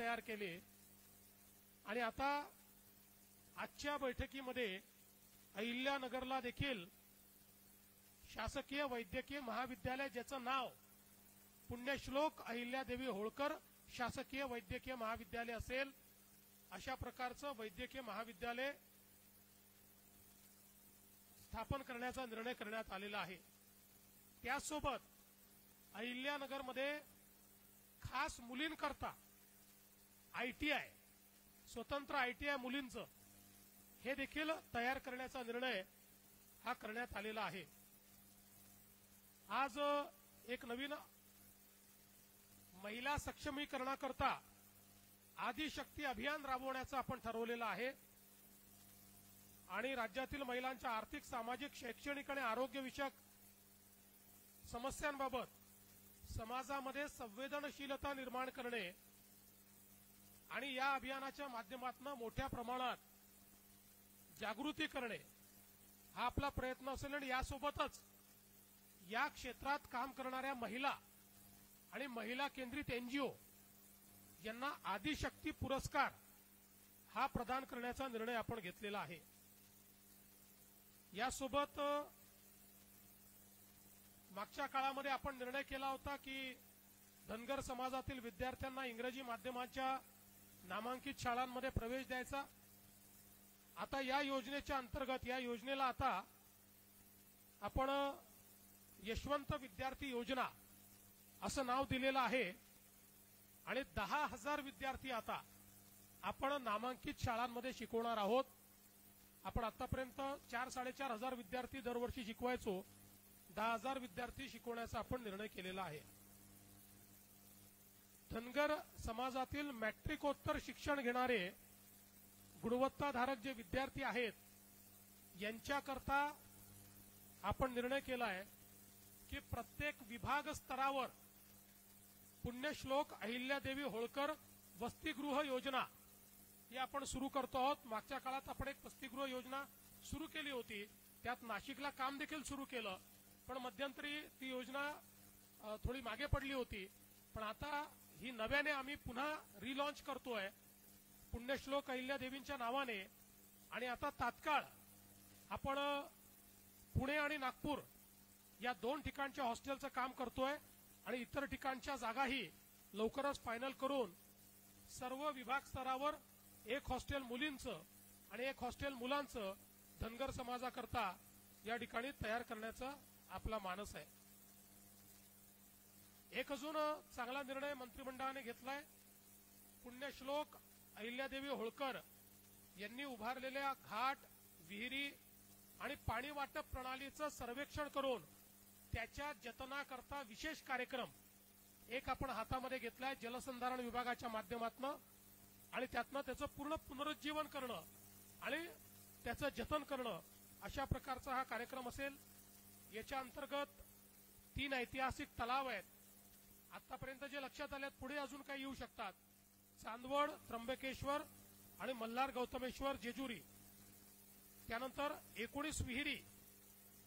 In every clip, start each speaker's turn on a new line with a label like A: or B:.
A: तयार केले आणि आता आजच्या बैठकीमध्ये अहिल्यानगरला देखील शासकीय वैद्यकीय महाविद्यालय, ज्याचं नाव पुण्यश्लोक अहिल्यादेवी होळकर शासकीय वैद्यकीय महाविद्यालय असेल, अशा प्रकारचं वैद्यकीय महाविद्यालय स्थापन करण्याचा निर्णय करण्यात आलेला आहे। त्यासोबत अहिल्यानगरमध्ये खास मुलींकरता आयटीआय, स्वतंत्र आयटीआय मुलींचं हे देखील तयार करण्याचा निर्णय हा करण्यात आलेला आहे। आज एक नवीन महिला सक्षमीकरणाकरता आदिशक्ती अभियान राबवण्याचं आपण ठरवलेलं आहे आणि राज्यातील महिलांच्या आर्थिक, सामाजिक, शैक्षणिक आणि आरोग्यविषयक समस्यांबाबत समाजामध्ये संवेदनशीलता निर्माण करणे आणि या अभियानाच्या माध्यमातून मोठ्या प्रमाणात जागृती करणे हा आपला प्रयत्न असेल आणि यासोबतच या क्षेत्रात काम करणाऱ्या महिला आणि महिला केंद्रित एनजीओ यांना आदिशक्ती पुरस्कार हा प्रदान करण्याचा निर्णय आपण घेतलेला आहे। यासोबत मागच्या काळामध्ये आपण निर्णय केला होता की धनगर समाजातील विद्यार्थ्यांना इंग्रजी माध्यमाच्या नामांकित शाळांमध्ये प्रवेश द्यायचा। आता या योजनेच्या अंतर्गत या योजनेला आता आपण यशवंत विद्यार्थी योजना असं नाव दिलेलं आहे आणि 10,000 विद्यार्थी आता आपण नामांकित शाळांमध्ये शिकवणार आहोत। आपण आतापर्यंत 4-4.5 विद्यार्थी दरवर्षी शिकवायचो, 10,000 विद्यार्थी शिकवण्याचा आपण निर्णय केलेला आहे। धनगर समाजातील मॅट्रिकोत्तर शिक्षण घेणारे गुणवत्ताधारक जे विद्यार्थी आहेत यांच्याकरता आपण निर्णय केला आहे की प्रत्येक विभाग स्तरावर पुण्यश्लोक अहिल्यादेवी होळकर वसतिगृह योजना ही आपण सुरू करतो आहोत। मागच्या काळात आपण एक वसतिगृह योजना सुरू केली होती, त्यात नाशिकला काम देखील सुरू केलं, पण मध्यंतरी ती योजना थोडी मागे पडली होती। पण आता ही नव्याने आम्ही पुन्हा रिलॉन्च करतोय पुण्यश्लोक अहिल्यादेवींच्या नावाने आणि आता तात्काळ आपण पुणे आणि नागपूर या 2 ठिकाणच्या हॉस्टेलचं काम करतोय आणि इतर ठिकाणच्या जागाही लवकरच फायनल करून सर्व विभाग स्तरावर एक हॉस्टेल मुलींचं आणि एक हॉस्टेल मुलांचं धनगर समाजाकरता या ठिकाणी तयार करण्याचा आपला मानस आहे। एक अजून चांगला निर्णय मंत्रिमंडळाने घेतलाय। पुण्यश्लोक अहिल्यादेवी होळकर यांनी उभारलेल्या घाट, विहिरी आणि पाणी वाटप प्रणालीचं सर्वेक्षण करून त्याच्या जतनाकरता विशेष कार्यक्रम एक आपण हातामध्ये घेतलाय जलसंधारण विभागाच्या माध्यमातून आणि त्यातनं त्याचं पूर्ण पुनरुज्जीवन करणं आणि त्याचं जतन करणं अशा प्रकारचा हा कार्यक्रम असेल। याच्या अंतर्गत 3 ऐतिहासिक तलाव आहेत आतापर्यंत जे लक्षात आले, पुढे अजून काही येऊ शकतात। चांदवड, त्र्यंबकेश्वर आणि मल्हार गौतमेश्वर जेजुरी, त्यानंतर 19 विहिरी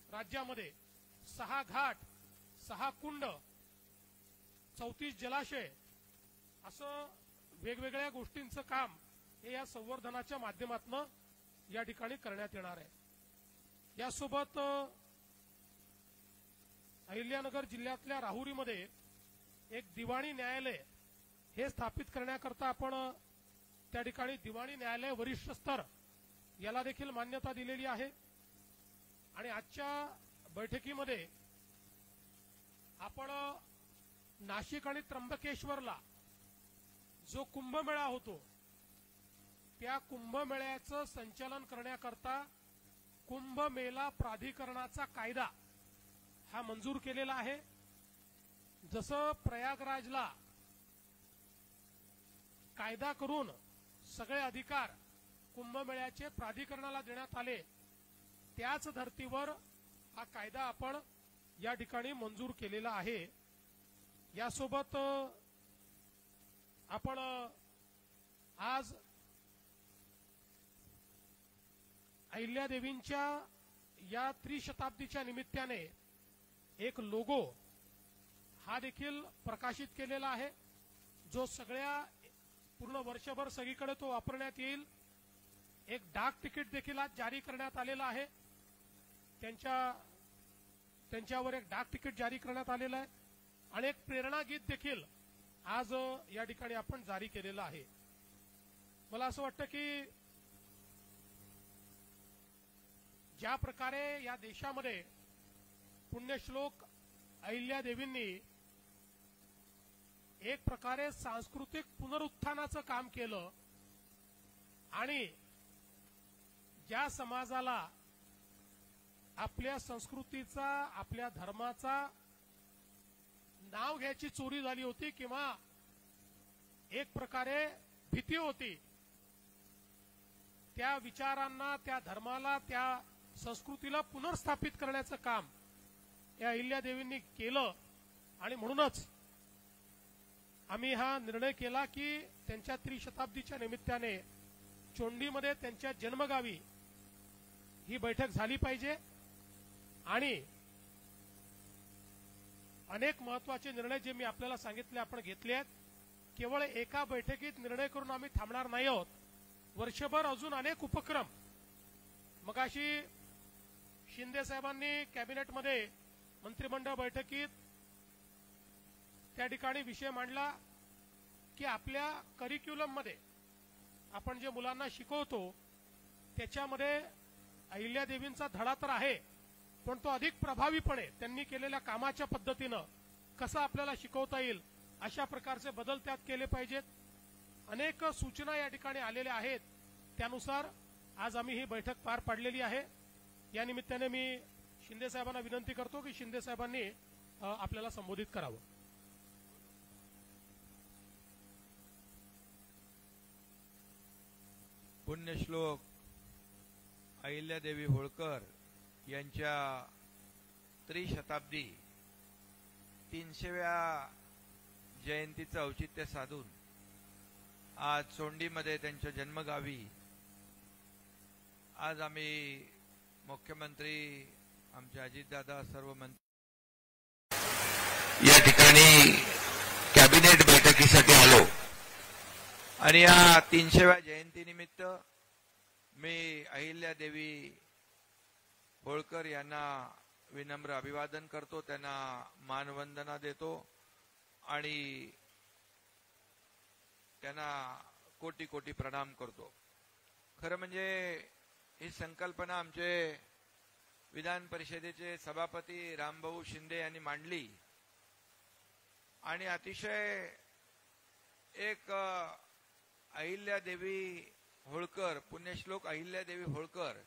A: राज्यामध्ये, 6 घाट, 6 कुंड, 34 जलाशय, असं वेगवेगळ्या गोष्टींचं काम हे या संवर्धनाच्या माध्यमातून या ठिकाणी करण्यात येणार आहे। यासोबत अहिल्यानगर जिल्ह्यातल्या राहुरीमध्ये एक दिवाणी न्यायालय हे स्थापित करण्याकरता आपण त्या ठिकाणी दिवाणी न्यायालय वरिष्ठ स्तर याला देखील मान्यता दिलेली आहे आणि आजच्या बैठकीमध्ये आपण नाशिक आणि त्र्यंबकेश्वरला जो कुंभमेळा होतो त्या कुंभमेळ्याचं संचालन करण्याकरता कुंभमेला प्राधिकरणाचा कायदा हा मंजूर केलेला आहे। जसं प्रयागराजला कायदा करून सगळे अधिकार कुंभमेळ्याचे प्राधिकरणाला देण्यात आले, त्याच धर्तीवर हा कायदा आपण या ठिकाणी मंजूर केलेला आहे। यासोबत आपण आज अहिल्यादेवींच्या या त्रिशताब्दीच्या निमित्ताने एक लोगो हा देखील प्रकाशित केलेला आहे, जो सगळ्या पूर्ण पूर्ण वर्षभर सगळीकडे तो वापरण्यात येईल. एक डाक तिकीट देखील आज जारी करण्यात आलेलं आहे. त्यांच्यावर एक डाक तिकीट जारी करण्यात आलेलं आहे आणि एक प्रेरणा गीत देखील आज या ठिकाणी आपण जारी केलेलं आहे. मला असं वाटतं की ज्या प्रकारे या देशामध्ये पुण्यश्लोक अहिल्यादेवींनी एक प्रकारे सांस्कृतिक पुनरुत्थानाचं काम केलं आणि ज्या समाजाला आपल्या संस्कृतीचा, आपल्या धर्माचा नाव घ्यायची चोरी झाली होती किंवा एक प्रकारे भीती होती, त्या विचारांना, त्या धर्माला, त्या संस्कृतीला पुनर्स्थापित करण्याचं काम या अहिल्यादेवींनी केलं. आणि म्हणूनच आम्ही हा निर्णय केला की त्यांच्या त्रिशताब्दीच्या निमित्ताने चोंडीमध्ये त्यांच्या जन्मगावी ही बैठक झाली पाहिजे. आणि अनेक महत्वाचे निर्णय जे मी आपल्याला सांगितले आपण घेतले आहेत. केवळ एका बैठकीत निर्णय करून आम्ही थांबणार नाही आहोत. वर्षभर अजून अनेक उपक्रम. मगाशी शिंदे साहेबांनी कॅबिनेटमध्ये मंत्रिमंडळ बैठकीत त्या ठिकाणी विषय मांडला की आपल्या करिक्युलम मध्ये आपण जे मुलांना शिकवतो त्याच्यामध्ये अहिल्यादेवींचा धडा तर आहे, पण तो अधिक प्रभावीपणे त्यांनी केलेल्या कामाच्या पद्धतीनं कसं आपल्याला शिकवता येईल अशा प्रकारचे बदल त्यात केले पाहिजेत. अनेक सूचना या ठिकाणी आलेल्या आहेत. त्यानुसार आज आम्ही ही बैठक पार पाडलेली आहे. या निमित्ताने मी शिंदे साहेबांना विनंती करतो की शिंदे साहेबांनी आपल्याला संबोधित करावं.
B: पुण्यश्लोक अहिल्यादेवी होळकर यांच्या त्रिशताब्दी 300व्या जयंतीचं औचित्य साधून आज चोंडीमध्ये त्यांच्या जन्मगावी आज आम्ही मुख्यमंत्री, आमचे अजितदादा, सर्व मंत्री या ठिकाणी कॅबिनेट बैठकीसाठी आलो. आणि या 300व्या जयंतीनिमित्त मी अहिल्यादेवी होळकर यांना विनम्र अभिवादन करतो, त्यांना मानवंदना देतो आणि त्यांना कोटी कोटी प्रणाम करतो. खरं म्हणजे ही संकल्पना आमचे विधान परिषदेचे सभापती रामभाऊ शिंदे यांनी मांडली आणि अतिशय एक अहिल्यादेवी होळकर, पुण्यश्लोक अहिल्यादेवी होळकर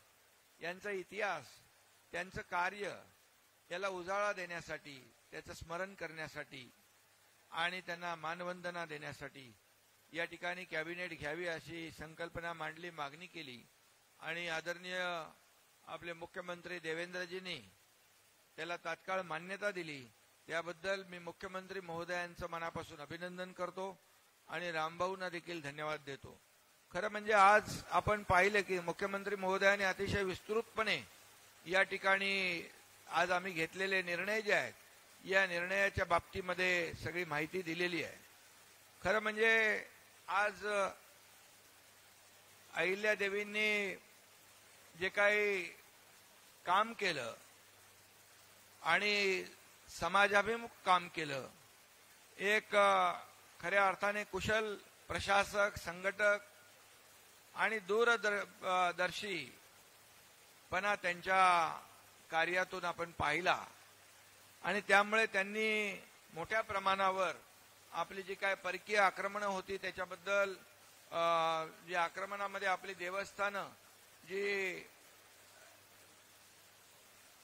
B: यांचा इतिहास, त्यांचं कार्य याला उजाळा देण्यासाठी, त्याचं स्मरण करण्यासाठी आणि त्यांना मानवंदना देण्यासाठी या ठिकाणी कॅबिनेट घ्यावी अशी संकल्पना मांडली, मागणी केली. आणि आदरणीय आपले मुख्यमंत्री देवेंद्रजींनी त्याला तात्काळ मान्यता दिली. त्याबद्दल मी मुख्यमंत्री महोदयांचं मनापासून अभिनंदन करतो आणि रामभाऊंना देखील धन्यवाद देतो. खरं म्हणजे आज आपण पाहिलं की मुख्यमंत्री महोदयांनी अतिशय विस्तृतपणे या ठिकाणी आज आम्ही घेतलेले निर्णय जे आहेत या निर्णयाच्या बाबतीमध्ये सगळी माहिती दिलेली आहे. खरं म्हणजे आज अहिल्यादेवींनी जे काही काम केलं आणि समाजाभिमुख काम केलं, एक खऱ्या अर्थाने कुशल प्रशासक, संघटक आणि दूरदर्शीपणा त्यांच्या कार्यातून आपण पाहिला. आणि त्यामुळे त्यांनी मोठ्या प्रमाणावर आपली जी काय परकीय आक्रमणं होती त्याच्याबद्दल, जी आक्रमणामध्ये आपली देवस्थानं जी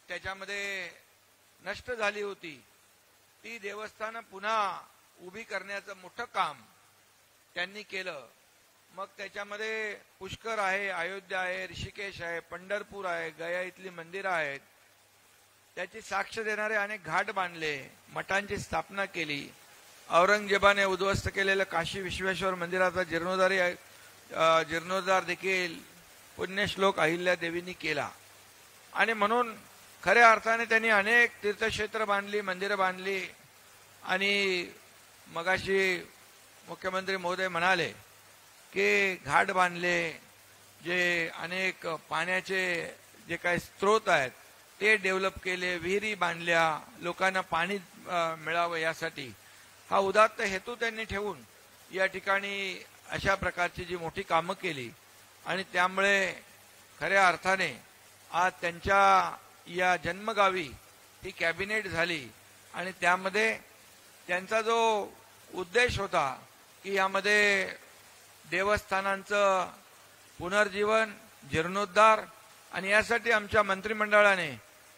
B: त्याच्यामध्ये नष्ट झाली होती ती देवस्थानं पुन्हा उभी करण्याचं मोठं काम त्यांनी केलं. मग त्याच्यामध्ये पुष्कर आहे, अयोध्या आहे, ऋषिकेश आहे, पंढरपूर आहे, गया इथली मंदिरं आहेत, त्याची साक्ष देणारे अनेक घाट बांधले, मठांची स्थापना केली. औरंगजेबाने उद्ध्वस्त केलेलं काशी विश्वेश्वर मंदिराचा जीर्णोद्धार देखील पुण्यश्लोक अहिल्यादेवींनी केला. आणि म्हणून खऱ्या अर्थाने त्यांनी अनेक तीर्थक्षेत्र बांधली, मंदिरं बांधली. आणि मगाशी मुख्यमंत्री महोदय म्हणाले की घाट बांधले, जे अनेक पाण्याचे जे काही स्रोत आहेत ते डेव्हलप केले, विहिरी बांधल्या, लोकांना पाणी मिळावं यासाठी हा उदात्त हेतू त्यांनी ठेवून या ठिकाणी अशा प्रकारची जी मोठी कामं केली आणि त्यामुळे खऱ्या अर्थाने आज त्यांच्या या जन्मगावी ही कॅबिनेट झाली आणि त्यामध्ये त्यांचा जो उद्देश होता की यामध्ये देवस्थानांचं पुनर्जीवन, जीर्णोद्धार आणि यासाठी आमच्या मंत्रिमंडळाने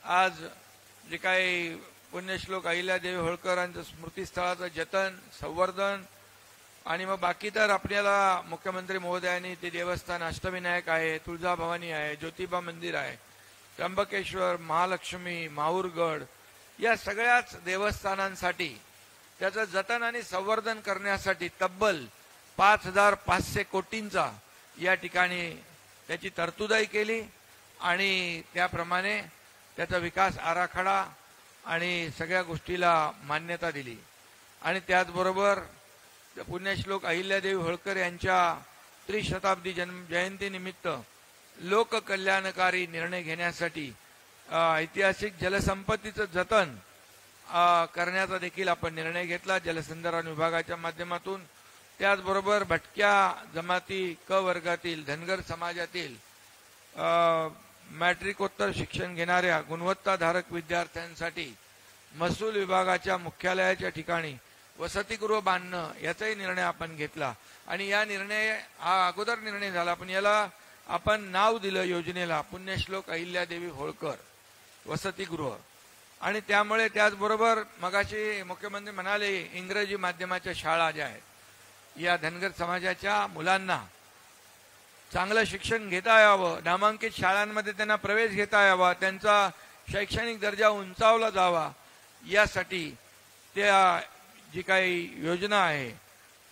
B: आज जे काही पुण्यश्लोक अहिल्यादेवी होळकरांचं स्मृतीस्थळाचं जतन, संवर्धन आणि मग बाकी तर आपल्याला मुख्यमंत्री महोदयांनी ते देवस्थान अष्टविनायक आहे, तुळजाभवानी आहे, ज्योतिबा मंदिर आहे, त्र्यंबकेश्वर, महालक्ष्मी, माहूरगड या सगळ्याच देवस्थानांसाठी त्याचं जतन आणि संवर्धन करण्यासाठी तब्बल 5,500 कोटींचा या ठिकाणी त्याची तरतुदही केली आणि त्याप्रमाणे त्याचा विकास आराखडा आणि सगळ्या गोष्टीला मान्यता दिली. आणि त्याचबरोबर पुण्यश्लोक अहिल्यादेवी होळकर यांच्या त्रिशताब्दी जयंतीनिमित्त लोककल्याणकारी निर्णय घेण्यासाठी ऐतिहासिक जलसंपत्तीचं जतन करण्याचा देखील आपण निर्णय घेतला जलसंधारण विभागाच्या माध्यमातून. त्याचबरोबर भटक्या जमाती क वर्गातील धनगर समाजातील मॅट्रिकोत्तर शिक्षण घेणाऱ्या गुणवत्ताधारक विद्यार्थ्यांसाठी महसूल विभागाच्या मुख्यालयाच्या ठिकाणी वसतिगृह बांधणं याचाही निर्णय आपण घेतला. आणि या निर्णय हा अगोदर निर्णय झाला पण याला आपण नाव दिलं योजनेला पुण्यश्लोक अहिल्यादेवी होळकर वसतिगृह. आणि त्यामुळे त्याचबरोबर मगाशी मुख्यमंत्री म्हणाले इंग्रजी माध्यमाच्या शाळा ज्या आहेत या धनगर समाजाच्या मुलांना चांगलं शिक्षण घेता यावं, नामांकित शाळांमध्ये त्यांना प्रवेश घेता यावा, त्यांचा शैक्षणिक दर्जा उंचावला जावा यासाठी त्या जी काही योजना आहे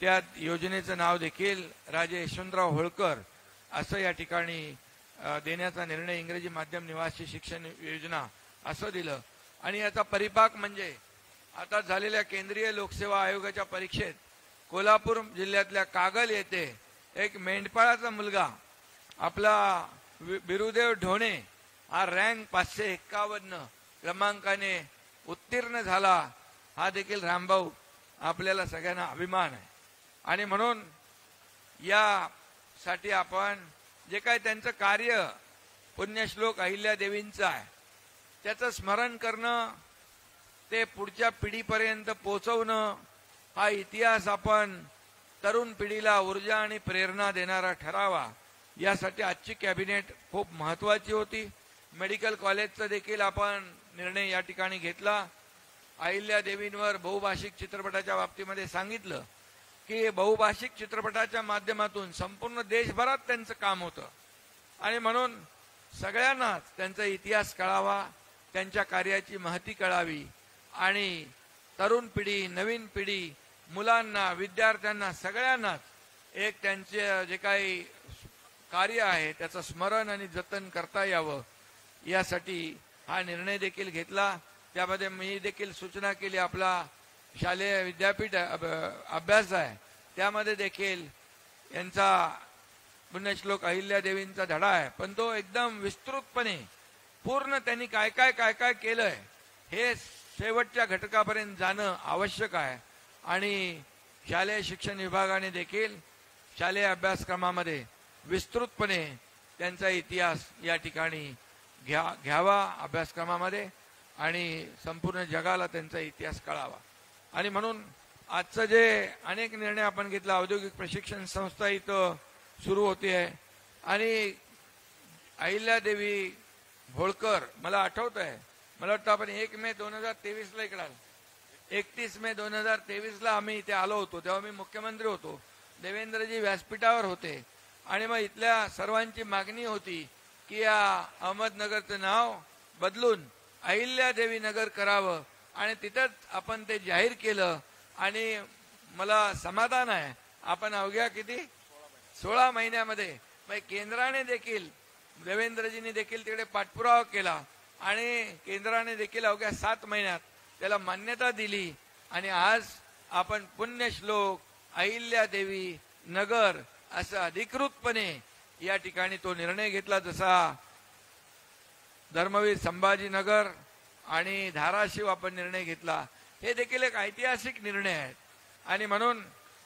B: त्या योजनेचं नाव देखील राजे यशवंतराव होळकर असं या ठिकाणी देण्याचा निर्णय इंग्रजी माध्यम निवासी शिक्षण योजना असं दिलं. आणि याचा परिपाक म्हणजे आता झालेल्या केंद्रीय लोकसेवा आयोगाच्या परीक्षेत कोल्हापूर जिल्ह्यातल्या कागल येथे एक मेंढपाळाचा मुलगा आपला बिरुदेव ढोणे हा रँक 551 क्रमांकाने उत्तीर्ण झाला. हा देखील रामभाऊ आपल्याला सगळ्यांना अभिमान आहे. आणि म्हणून यासाठी आपण जे काही त्यांचं कार्य पुण्यश्लोक अहिल्यादेवींचं आहे त्याचं स्मरण करणं, ते पुढच्या पिढीपर्यंत पोहोचवणं, हा इतिहास आपण तरुण पिढीला ऊर्जा आणि प्रेरणा देणारा ठरावा यासाठी आजची कॅबिनेट खूप महत्वाची होती. मेडिकल कॉलेजचा देखील आपण निर्णय या ठिकाणी घेतला. अहिल्यादेवींवर बहुभाषिक चित्रपटाच्या बाबतीमध्ये सांगितलं की बहुभाषिक चित्रपटाच्या माध्यमातून संपूर्ण देशभरात त्यांचं काम होतं आणि म्हणून सगळ्यांनाच त्यांचा इतिहास कळावा, त्यांच्या कार्याची महती कळावी आणि तरुण पिढी, नवीन पिढी, मुलांना, विद्यार्थ्यांना सगळ्यांनाच एक त्यांचे जे काही कार्य आहे त्याचं स्मरण आणि जतन करता यावं यासाठी हा निर्णय देखील घेतला. त्यामध्ये मी देखील सूचना केली, आपला शालेय विद्यापीठ अभ्यास आहे त्यामध्ये देखील यांचा पुण्यश्लोक अहिल्यादेवींचा धडा आहे पण तो एकदम विस्तृतपणे पूर्ण त्यांनी काय काय केलंय हे शेवटच्या घटकापर्यंत जाणं आवश्यक आहे. आणि शालेय शिक्षण विभागाने देखील शालेय अभ्यासक्रमामध्ये विस्तृतपणे त्यांचा इतिहास या ठिकाणी घ्यावा अभ्यासक्रमामध्ये आणि संपूर्ण जगाला त्यांचा इतिहास कळावा. आणि म्हणून आजचं जे अनेक निर्णय आपण घेतला, औद्योगिक प्रशिक्षण संस्था इथं सुरू होती आहे आणि अहिल्यादेवी होळकर मला आठवत आहे, मला वाटतं आपण 1 मे 2023 इकडे 31 मे 2023 आम्ही इथे आलो होतो तेव्हा मी मुख्यमंत्री होतो, देवेंद्रजी व्यासपीठावर होते आणि मग इथल्या सर्वांची मागणी होती की या अहमदनगरचं नाव बदलून अहिल्यादेवी नगर करावं आणि तिथंच आपण ते जाहीर केलं. आणि मला समाधान आहे आपण अवघ्या किती 16 महिन्यामध्ये केंद्राने देखील देवेंद्रजींनी देखील तिकडे पाठपुरावा केला आणि केंद्राने देखील अवघ्या 7 महिन्यात त्याला मान्यता दिली आणि आज आपण पुण्यश्लोक अहिल्यादेवी नगर असं अधिकृतपणे या ठिकाणी तो निर्णय घेतला। जसा धर्मवीर संभाजीनगर आणि धाराशिव आपण निर्णय घेतला, हे देखील एक ऐतिहासिक निर्णय आहे। आणि म्हणून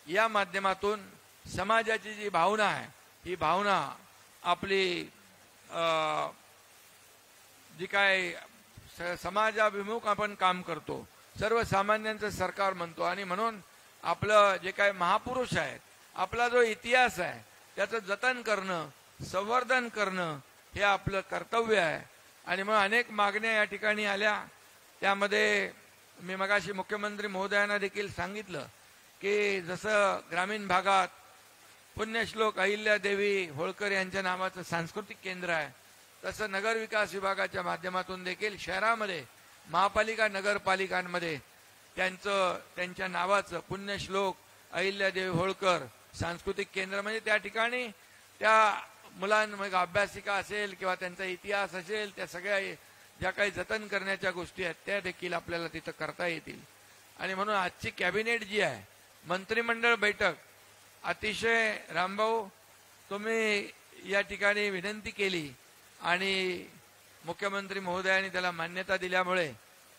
B: या माध्यमातून समाजाची जी भावना आहे, ही भावना आपली जी काय समाजाभिमुख आपण काम करतो, सर्वसामान्यांचं सरकार म्हणतो, आणि म्हणून आपलं जे काय महापुरुष आहेत, आपला जो इतिहास आहे, त्याचं जतन करणं, संवर्धन करणं हे आपलं कर्तव्य आहे। आणि मग अनेक मागण्या या ठिकाणी आल्या। त्यामध्ये मी मगाशी मुख्यमंत्री महोदयांना देखील सांगितलं की जसं ग्रामीण भागात पुण्यश्लोक अहिल्यादेवी होळकर यांच्या नावाचं सांस्कृतिक केंद्र आहे, तसं नगर विकास विभागाच्या माध्यमातून देखील शहरामध्ये महापालिका नगरपालिकांमध्ये त्यांच्या नावाचं पुण्यश्लोक अहिल्यादेवी होळकर सांस्कृतिक केंद्र, म्हणजे त्या ठिकाणी त्या मुलांमध्ये अभ्यासिका असेल किंवा त्यांचा इतिहास असेल, त्या सगळ्या ज्या काही जतन करण्याच्या गोष्टी आहेत त्या देखील आपल्याला तिथं करता येतील। आणि म्हणून आजची कॅबिनेट जी आहे, मंत्रिमंडळ बैठक, अतिशय रामभाऊ तुम्ही या ठिकाणी विनंती केली आणि मुख्यमंत्री महोदयांनी त्याला मान्यता दिल्यामुळे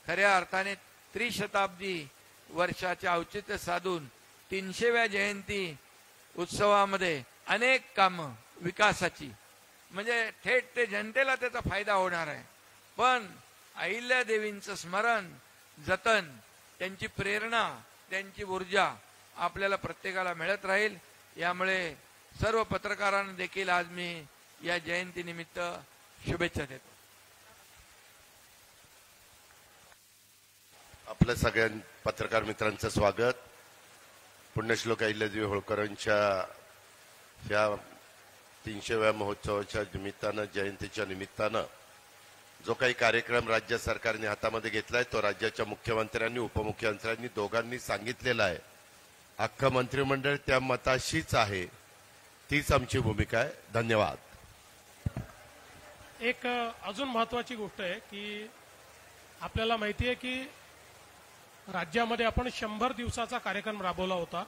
B: खऱ्या अर्थाने त्रिशताब्दी वर्षाचे औचित्य साधून 300व्या जयंती उत्सवामध्ये अनेक कामं विकासाची, म्हणजे थेट ते जनतेला त्याचा फायदा होणार आहे। पण अहिल्यादेवींचं स्मरण, जतन, त्यांची प्रेरणा, त्यांची ऊर्जा आपल्याला प्रत्येकाला मिळत राहील। यामुळे सर्व पत्रकारांना देखील आज मी या जयंतीनिमित्त शुभेच्छा देतो।
C: आपल्या सगळ्या पत्रकार मित्रांचं स्वागत। पुण्यश्लोक अहिल्यादेवी होळकरांच्या या 300व्या महोत्सवाच्या निमित्तानं, जयंतीच्या निमित्तानं जो काही कार्यक्रम राज्य सरकारने हातामध्ये घेतलाय, तो राज्याच्या मुख्यमंत्र्यांनी, उपमुख्यमंत्र्यांनी दोघांनी सांगितलेला आहे। अख्खं मंत्रिमंडळ त्या मताशीच आहे, तीच आमची भूमिका आहे। धन्यवाद।
A: एक अजून महत्वाची गोष्ट आहे की आपल्याला माहिती आहे की राज्यामध्ये आपण 100 दिवसाचा कार्यक्रम राबवला होता।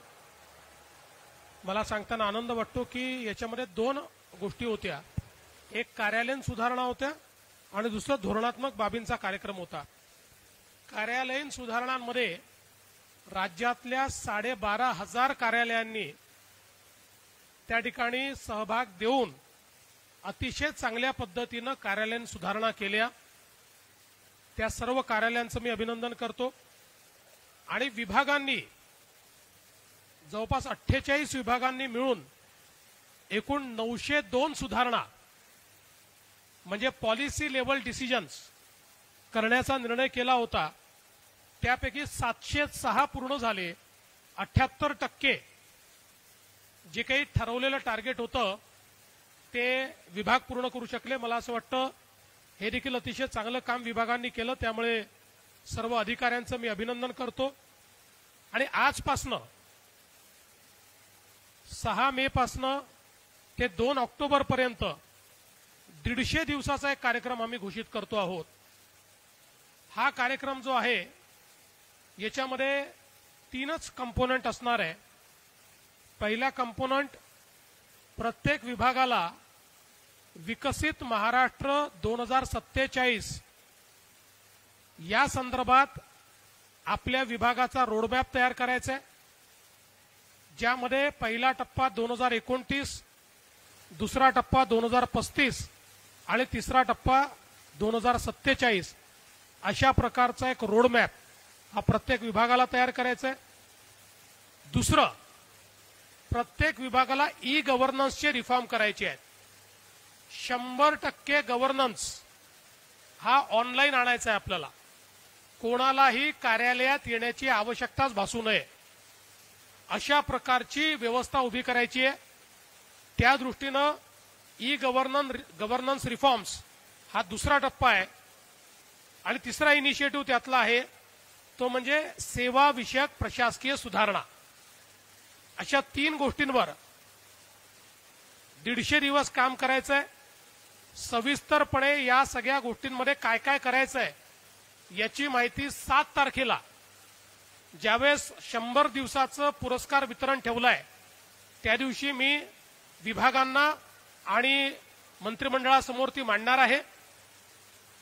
A: मला सांगताना आनंद वाटतो की याच्यामध्ये 2 गोष्टी होत्या, एक कार्यालयीन सुधारणा होत्या आणि दुसरा धोरणात्मक बाबींचा कार्यक्रम होता। कार्यालयीन सुधारणांमध्ये राज्यातल्या 12,500 कार्यालयांनी त्या ठिकाणी सहभाग देऊन अतिशय चांगल्या पद्धतीनं कार्यालयीन सुधारणा केल्या। त्या सर्व कार्यालयांचं मी अभिनंदन करतो। आणि विभागांनी जवळपास 48 विभागांनी मिळून एकूण 902 सुधारणा म्हणजे पॉलिसी लेवल डिसिजन्स करण्याचा निर्णय केला होता। त्यापैकी 706 पूर्ण झाले। 78% जे काही ठरवलेलं टार्गेट होतं ते विभाग पूर्ण करू शकले। मला असं वाटतं हे देखील अतिशय चांगलं काम विभागांनी केलं, त्यामुळे सर्व अधिकाऱ्यांचं मी अभिनंदन करतो। आणि आजपासनं 6 मे पासनं ते 2 ऑक्टोबर पर्यंत 150 दिवसाचा एक कार्यक्रम आम्ही घोषित करतो आहोत। हा कार्यक्रम जो आहे याच्यामध्ये 3च कंपोनंट असणार आहे। पहिला कंपोनंट, प्रत्येक विभागाला विकसित महाराष्ट्र 2047 या संदर्भात आपल्या विभागाचा रोडमॅप तयार करायचा आहे, ज्यामध्ये पहिला टप्पा 2029, दुसरा टप्पा 2035 आणि तिसरा टप्पा 2047 अशा प्रकारचा एक रोडमॅप हा प्रत्येक विभागाला तयार करायचा आहे। दुसरं, प्रत्येक विभागाला ई गव्हर्नन्सचे रिफॉर्म करायचे आहेत। 100% गव्हर्नन्स हा ऑनलाईन आणायचा आहे आपल्याला, कोणालाही कार्यालयात येण्याची आवश्यकताच भासू नये अशा प्रकारची व्यवस्था उभी करायची आहे। त्या दृष्टीनं ई गव्हर्नन्स रिफॉर्म्स हा दुसरा टप्पा आहे। आणि तिसरा इनिशिएटिव्ह त्यातला आहे तो म्हणजे सेवा विषयक प्रशासकीय सुधारणा। अशा 3 गोष्टींवर 150 दिवस काम करायचं आहे। सविस्तरपणे या सगळ्या गोष्टींमध्ये काय काय करायचं आहे याची माहिती 7 तारखेला ज्यावेळेस 100 दिवसाचं पुरस्कार वितरण ठेवलंय त्या दिवशी मी विभागांना आणि मंत्रिमंडळासमोर ती मांडणार आहे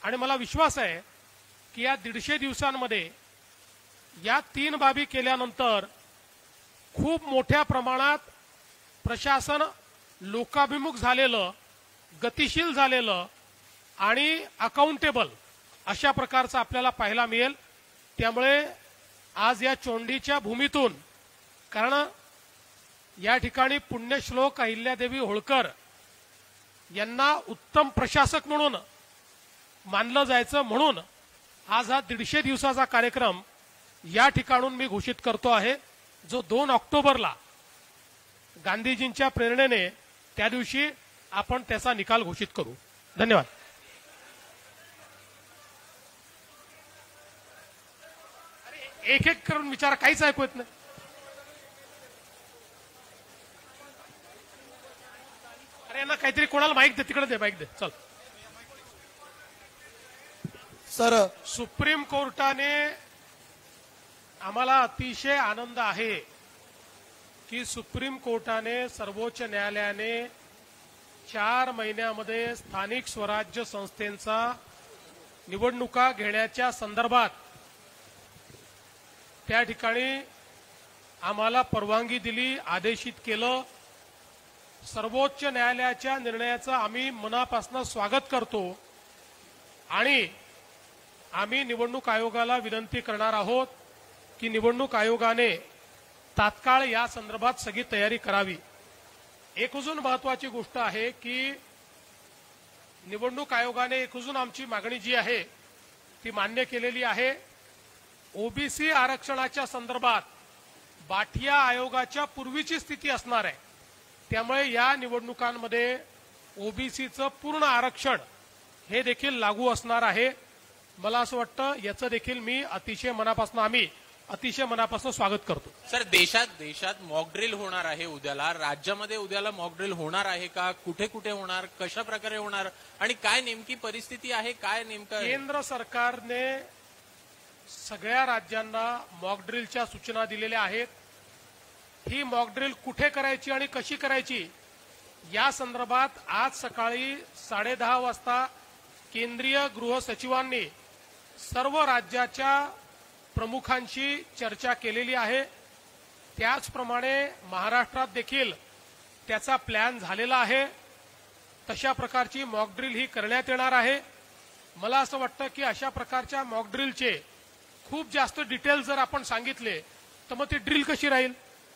A: आणि मला विश्वास आहे की या 150 दिवसांमध्ये या 3 बाबी केल्यानंतर खूप मोठ्या प्रमाणात प्रशासन लोकाभिमुख झालेलं, गतिशील झालेलं आणि अकाउंटेबल अशा प्रकारचं आपल्याला पाहायला मिळेल. त्यामुळे आज या चोंडीच्या भूमीतून, कारण या ठिकाणी पुण्यश्लोक अहिल्यादेवी होळकर यांना उत्तम प्रशासक म्हणून मानलं जायचं, म्हणून आज हा 150 दिवसाचा कार्यक्रम या ठिकाणून मी घोषित करतो आहे, जो 2 ऑक्टोबरला गांधीजींच्या प्रेरणेने त्या दिवशी आपण त्याचा निकाल घोषित करू. धन्यवाद. एक एक करून विचारा, काहीच ऐकू येत नाही. अरे यांना काहीतरी, कोणाला माईक दे, तिकडे दे माईक दे. चल.
D: सर,
A: सुप्रीम कोर्टाने, आम्हाला अतिशय आनंद आहे की सुप्रीम कोर्टाने, सर्वोच्च न्यायालयाने 4 महिन्यामध्ये स्थानिक स्वराज्य संस्थेचा निवडणुका घेण्याच्या संदर्भात त्या ठिकाणी आम्हाला परवानगी दिली, आदेशित केलं. सर्वोच्च न्यायालयाच्या निर्णयाचं आम्ही मनापासून स्वागत करतो आणि आम्ही निवडणूक आयोगाला विनंती करणार आहोत की निवडणूक आयोगाने तात्काळ या संदर्भात सगळी तयारी करावी. एक अजून महत्वाची गोष्ट आहे की निवडणूक आयोगाने एक अजून आमची मागणी जी आहे ती मान्य केलेली आहे. ओबीसी आरक्षणाच्या संदर्भात बाठिया आयोगाच्या पूर्वीची स्थिती असणार आहे. त्यामुळे या निवडणुकांमध्ये ओबीसीचं पूर्ण आरक्षण हे देखील लागू असणार आहे. मला असं वाटतं याचं देखील मी आम्ही अतिशय मनापासून स्वागत करतो.
E: सर, देशात मॉक ड्रिल होणार आहे उद्याला, राज्यामध्ये उद्याला मॉक ड्रिल होणार आहे का? कुठे कुठे होणार, कशा प्रकारे होणार आणि काय नेमकी परिस्थिती आहे, काय नेमकं?
A: केंद्र सरकारने सगळ्या राज्यांना मॉक ड्रिलच्या सूचना दिलेल्या आहेत. ही मॉक ड्रिल कुठे करायची आणि कशी करायची या संदर्भात आज सकाळी 10:30 वाजता केंद्रीय गृह सचिवांनी सर्व राज्याच्या प्रमुखांशी चर्चा केलेली आहे. त्याचप्रमाणे महाराष्ट्रात देखील त्याचा प्लॅन झालेला आहे. तशा प्रकारची मॉक ड्रिल ही करण्यात येणार आहे. मला असं वाटतं की अशा प्रकारच्या मॉक ड्रिलचे खूप जास्त डिटेल्स जर आपण सांगितले तर मग ती ड्रिल कशी राहील?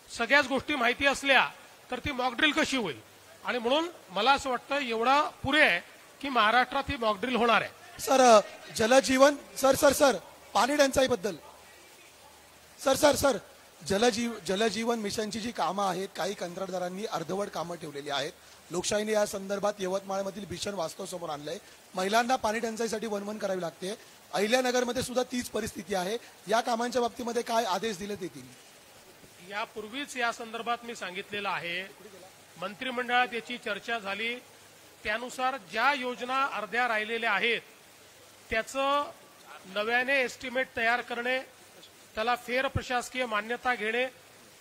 A: सगळ्याच गोष्टी माहिती असल्या तर ती मॉक ड्रिल कशी होईल? आणि म्हणून मला असं वाटतं एवढं पुरे आहे की महाराष्ट्रात ही मॉक ड्रिल होणार आहे.
D: सर, जलजीवन सर पाणी टंचाईबद्दल सर जलजीवन मिशनची जी कामं आहेत, काही कंत्राटदारांनी अर्धवट कामं ठेवलेली आहेत. लोकशाहीने या संदर्भात यवतमाळमधील भीषण वास्तव समोर आणलंय. महिलांना पाणी टंचाईसाठी वणवण करावी लागते. अहिल्यानगरमध्ये सुद्धा तीच परिस्थिती आहे. या कामांच्या बाबतीमध्ये काय आदेश दिलेत येतील?
A: यापूर्वीच या संदर्भात मी सांगितलेलं आहे. मंत्रिमंडळात याची चर्चा झाली. त्यानुसार ज्या योजना अर्ध्या राहिलेल्या आहेत त्याचं नव्याने एस्टिमेट तयार करणे, त्याला फेर प्रशासकीय मान्यता घेणे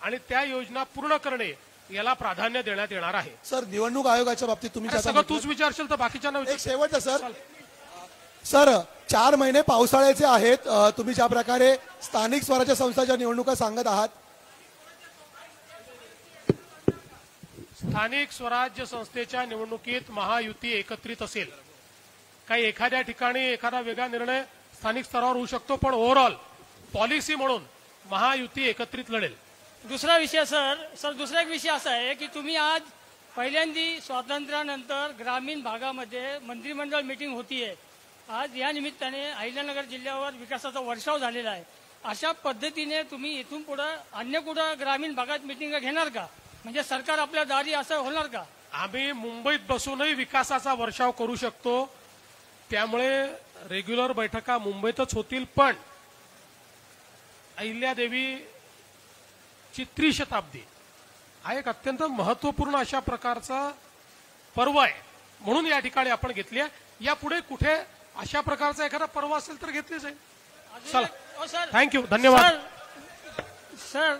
A: आणि त्या योजना पूर्ण करणे याला प्राधान्य देण्यात येणार आहे.
D: सर, निवडणूक आयोगाच्या बाबतीत तुम्ही
A: सगळं तूच विचारशील तर बाकीच्यांना
D: एक शेवटचं सर 4 महिने पावसाळ्याचे आहेत. तुम्ही ज्या प्रकारे स्थानिक स्वराज्य संस्थांच्या निवडणुका सांगत आहात,
A: स्थानिक स्वराज्य संस्थेच्या निवडणुकीत महायुती एकत्रित असेल. काही एखाद्या ठिकाणी एखादा वेगळा निर्णय स्थानिक स्तरावर होऊ शकतो, पण ओव्हरऑल पॉलिसी म्हणून महायुती एकत्रित लढेल.
F: दुसरा विषय दुसरा एक विषय असा आहे की तुम्ही आज पहिल्यांदा स्वातंत्र्यानंतर ग्रामीण भागामध्ये मंत्रिमंडळ मीटिंग होतीये. आज या निमित्ताने अहिल्यानगर जिल्ह्यावर विकासाचा वर्षाव झालेला आहे. अशा पद्धतीने तुम्ही इथून पुढे अन्य कुठं ग्रामीण भागात मीटिंग घेणार का? म्हणजे सरकार आपल्या दारी असं होणार का?
A: आम्ही मुंबईत बसूनही विकासाचा वर्षाव करू शकतो. त्यामुळे रेग्युलर बैठका मुंबईतच होतील. पण अहिल्यादेवीची त्रिशताब्दी हा एक अत्यंत महत्वपूर्ण अशा प्रकारचा पर्व आहे, म्हणून या ठिकाणी आपण घेतली आहे. यापुढे कुठे अशा प्रकारचा एखादा पर्व असेल तर घेतली जाईल. चला, थँक्यू, धन्यवाद.
F: सर